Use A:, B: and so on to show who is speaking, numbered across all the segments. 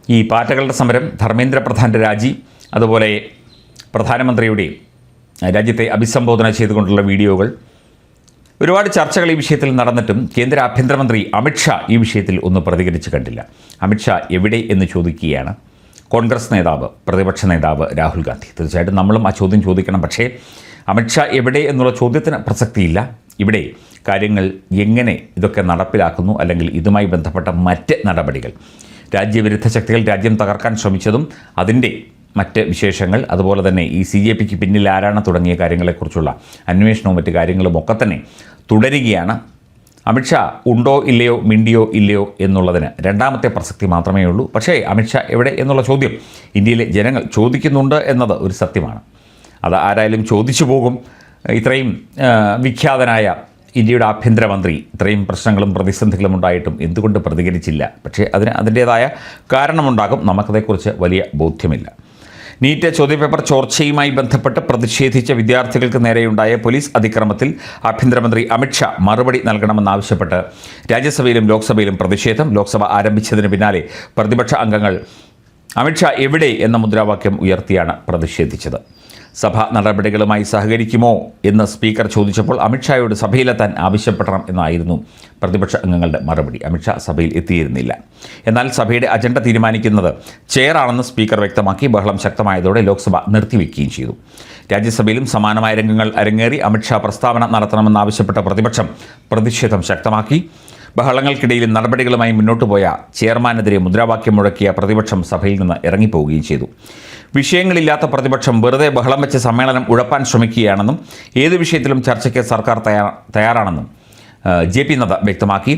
A: ഈ പാറ്റകളുടെ സമരം, ധർമ്മേന്ദ്ര പ്രധാൻ്റെ രാജി, അതുപോലെ പ്രധാനമന്ത്രിയുടെ രാജ്യത്തെ അഭിസംബോധന ചെയ്തുകൊണ്ടുള്ള വീഡിയോകൾ, ഒരുപാട് ചർച്ചകൾ ഈ വിഷയത്തിൽ നടന്നിട്ടും കേന്ദ്ര ആഭ്യന്തരമന്ത്രി അമിത്ഷാ ഈ വിഷയത്തിൽ ഒന്നും പ്രതികരിച്ച് കണ്ടില്ല. അമിത്ഷാ എവിടെ എന്ന് ചോദിക്കുകയാണ് കോൺഗ്രസ് നേതാവ്, പ്രതിപക്ഷ നേതാവ് രാഹുൽ ഗാന്ധി. തീർച്ചയായിട്ടും നമ്മളും ആ ചോദ്യം ചോദിക്കണം. പക്ഷേ അമിത്ഷാ എവിടെ എന്നുള്ള ചോദ്യത്തിന് പ്രസക്തിയില്ല. ഇവിടെ കാര്യങ്ങൾ എങ്ങനെ ഇതൊക്കെ നടപ്പിലാക്കുന്നു, അല്ലെങ്കിൽ ഇതുമായി ബന്ധപ്പെട്ട മറ്റ് നടപടികൾ, രാജ്യവിരുദ്ധ ശക്തികൾ രാജ്യം തകർക്കാൻ ശ്രമിച്ചതും അതിൻ്റെ മറ്റ് വിശേഷങ്ങൾ, അതുപോലെ തന്നെ ഈ CJPക്ക് പിന്നിൽ ആരാണ് തുടങ്ങിയ കാര്യങ്ങളെക്കുറിച്ചുള്ള അന്വേഷണവും മറ്റ് കാര്യങ്ങളും ഒക്കെ തന്നെ തുടരുകയാണ്. അമിത്ഷാ ഉണ്ടോ ഇല്ലയോ, മിണ്ടിയോ ഇല്ലയോ എന്നുള്ളതിന് രണ്ടാമത്തെ പ്രസക്തി മാത്രമേ ഉള്ളൂ. പക്ഷേ അമിത്ഷാ എവിടെ എന്നുള്ള ചോദ്യം ഇന്ത്യയിലെ ജനങ്ങൾ ചോദിക്കുന്നുണ്ട് എന്നത് ഒരു സത്യമാണ്. അത് ആരായാലും ചോദിച്ചു പോകും. ഇത്രയും വിഖ്യാതനായ ഇന്ത്യയുടെ ആഭ്യന്തരമന്ത്രി ഇത്രയും പ്രശ്നങ്ങളും പ്രതിസന്ധികളും ഉണ്ടായിട്ടും എന്തുകൊണ്ട് പ്രതികരിച്ചില്ല? പക്ഷേ അതിൻ്റേതായ കാരണമുണ്ടാകും. നമുക്കതേക്കുറിച്ച് വലിയ ബോധ്യമില്ല. നീറ്റ് ചോദ്യപേപ്പർ ചോർച്ചയുമായി ബന്ധപ്പെട്ട് പ്രതിഷേധിച്ച വിദ്യാർത്ഥികൾക്ക് നേരെയുണ്ടായ പോലീസ് അതിക്രമത്തിൽ ആഭ്യന്തരമന്ത്രി അമിത്ഷാ മറുപടി നൽകണമെന്നാവശ്യപ്പെട്ട് രാജ്യസഭയിലും ലോക്സഭയിലും പ്രതിഷേധം. ലോക്സഭ ആരംഭിച്ചതിന് പിന്നാലെ പ്രതിപക്ഷ അംഗങ്ങൾ അമിത്ഷാ എവിടെ എന്ന മുദ്രാവാക്യം ഉയർത്തിയാണ് പ്രതിഷേധിച്ചത്. സഭാ നടപടികളുമായി സഹകരിക്കുമോ എന്ന് സ്പീക്കർ ചോദിച്ചപ്പോൾ അമിത്ഷായോട് സഭയിലെത്താൻ ആവശ്യപ്പെടണം എന്നായിരുന്നു പ്രതിപക്ഷ അംഗങ്ങളുടെ മറുപടി. അമിത്ഷാ സഭയിൽ എത്തിയിരുന്നില്ല. എന്നാൽ സഭയുടെ അജണ്ട തീരുമാനിക്കുന്നത് ചെയറാണെന്ന് സ്പീക്കർ വ്യക്തമാക്കി. ബഹളം ശക്തമായതോടെ ലോക്സഭ നിർത്തിവെക്കുകയും ചെയ്തു. രാജ്യസഭയിലും സമാനമായ രംഗങ്ങൾ അരങ്ങേറി. അമിത്ഷാ പ്രസ്താവന നടത്തണമെന്നാവശ്യപ്പെട്ട പ്രതിപക്ഷം പ്രതിഷേധം ശക്തമാക്കി. ബഹളങ്ങൾക്കിടയിൽ നടപടികളുമായി മുന്നോട്ട് പോയ ചെയർമാനെതിരെ മുദ്രാവാക്യം മുഴക്കിയ പ്രതിപക്ഷം സഭയിൽ നിന്ന് ഇറങ്ങിപ്പോവുകയും ചെയ്തു. വിഷയങ്ങളില്ലാത്ത പ്രതിപക്ഷം വെറുതെ ബഹളം വെച്ച് സമ്മേളനം ഉഴപ്പാൻ ശ്രമിക്കുകയാണെന്നും ഏത് വിഷയത്തിലും ചർച്ചയ്ക്ക് സർക്കാർ തയ്യാറാണെന്നും JP നദ്ദ വ്യക്തമാക്കി.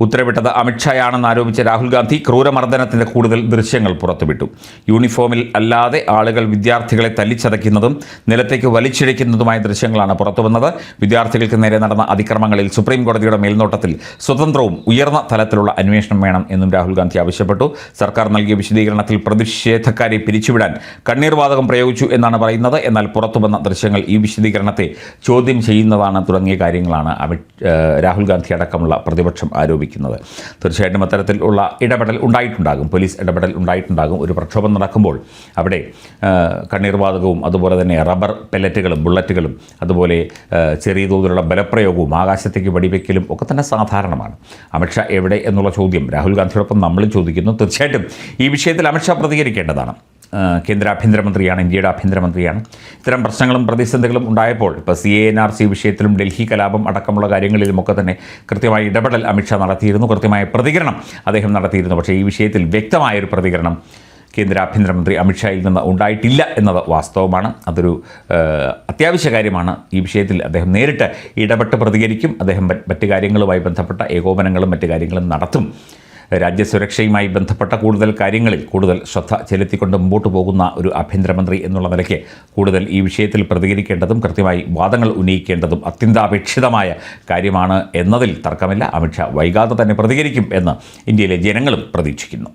A: ഉത്തരവിട്ടത് അമിത്ഷായാണെന്ന് ആരോപിച്ച രാഹുൽ ഗാന്ധി ക്രൂരമർദ്ദനത്തിൻ്റെ കൂടുതൽ ദൃശ്യങ്ങൾ പുറത്തുവിട്ടു. യൂണിഫോമിൽ അല്ലാതെ ആളുകൾ വിദ്യാർത്ഥികളെ തല്ലിച്ചതയ്ക്കുന്നതും നിലത്തേക്ക് വലിച്ചിഴയ്ക്കുന്നതുമായ ദൃശ്യങ്ങളാണ് പുറത്തുവന്നത്. വിദ്യാർത്ഥികൾക്ക് നേരെ നടന്ന അതിക്രമങ്ങളിൽ സുപ്രീം കോടതിയുടെ മേൽനോട്ടത്തിൽ സ്വതന്ത്രവും ഉയർന്ന തലത്തിലുള്ള അന്വേഷണം വേണം എന്നും രാഹുൽ ഗാന്ധി ആവശ്യപ്പെട്ടു. സർക്കാർ നൽകിയ വിശദീകരണത്തിൽ പ്രതിഷേധക്കാരെ പിരിച്ചുവിടാൻ കണ്ണീർവാതകം പ്രയോഗിച്ചു എന്നാണ് പറയുന്നത്. എന്നാൽ പുറത്തുവന്ന ദൃശ്യങ്ങൾ ഈ വിശദീകരണത്തെ ചോദ്യം ചെയ്യുന്നതാണ് തുടങ്ങിയ കാര്യങ്ങളാണ് രാഹുൽ ഗാന്ധി അടക്കമുള്ള പ്രതിപക്ഷം ആരോപിക്കുന്നത്. തീർച്ചയായിട്ടും അത്തരത്തിലുള്ള ഇടപെടൽ ഉണ്ടായിട്ടുണ്ടാകും, പോലീസ് ഇടപെടൽ ഉണ്ടായിട്ടുണ്ടാകും. ഒരു പ്രക്ഷോഭം നടക്കുമ്പോൾ അവിടെ കണ്ണീർവാതകവും അതുപോലെ തന്നെ റബ്ബർ പെല്ലറ്റുകളും ബുള്ളറ്റുകളും അതുപോലെ ചെറിയ തോതിലുള്ള ബലപ്രയോഗവും ആകാശത്തേക്ക് വെടിവെക്കലും ഒക്കെ തന്നെ സാധാരണമാണ്. അമിത്ഷാ എവിടെ എന്നുള്ള ചോദ്യം രാഹുൽ ഗാന്ധിയോടൊപ്പം നമ്മളും ചോദിക്കുന്നു. തീർച്ചയായിട്ടും ഈ വിഷയത്തിൽ അമിത്ഷാ പ്രതികരിക്കേണ്ടതാണ്. കേന്ദ്ര ആഭ്യന്തരമന്ത്രിയാണ്, ഇന്ത്യയുടെ ആഭ്യന്തരമന്ത്രിയാണ്. ഇത്തരം പ്രശ്നങ്ങളും പ്രതിസന്ധികളും ഉണ്ടായപ്പോൾ ഇപ്പോൾ CANRC വിഷയത്തിലും ഡൽഹി കലാപം അടക്കമുള്ള കാര്യങ്ങളിലുമൊക്കെ തന്നെ കൃത്യമായ ഇടപെടൽ അമിത്ഷാ നടത്തിയിരുന്നു, കൃത്യമായ പ്രതികരണം അദ്ദേഹം നടത്തിയിരുന്നു. പക്ഷേ ഈ വിഷയത്തിൽ വ്യക്തമായൊരു പ്രതികരണം കേന്ദ്ര ആഭ്യന്തരമന്ത്രി അമിത്ഷായിൽ നിന്ന് ഉണ്ടായിട്ടില്ല എന്നത് വാസ്തവമാണ്. അതൊരു അത്യാവശ്യ കാര്യമാണ്. ഈ വിഷയത്തിൽ അദ്ദേഹം നേരിട്ട് ഇടപെട്ട് പ്രതികരിക്കും. അദ്ദേഹം മറ്റ് കാര്യങ്ങളുമായി ബന്ധപ്പെട്ട ഏകോപനങ്ങളും മറ്റ് കാര്യങ്ങളും നടത്തും. രാജ്യസുരക്ഷയുമായി ബന്ധപ്പെട്ട കൂടുതൽ കാര്യങ്ങളിൽ കൂടുതൽ ശ്രദ്ധ ചെലുത്തിക്കൊണ്ട് മുമ്പോട്ട് പോകുന്ന ഒരു ആഭ്യന്തരമന്ത്രി എന്നുള്ള നിലയ്ക്ക് കൂടുതൽ ഈ വിഷയത്തിൽ പ്രതികരിക്കേണ്ടതും കൃത്യമായി വാദങ്ങൾ ഉന്നയിക്കേണ്ടതും അത്യന്താപേക്ഷിതമായ കാര്യമാണ് എന്നതിൽ തർക്കമില്ല. അമിത്ഷാ വൈകാതെ തന്നെ പ്രതികരിക്കും എന്ന് ഇന്ത്യയിലെ ജനങ്ങളും പ്രതീക്ഷിക്കുന്നു.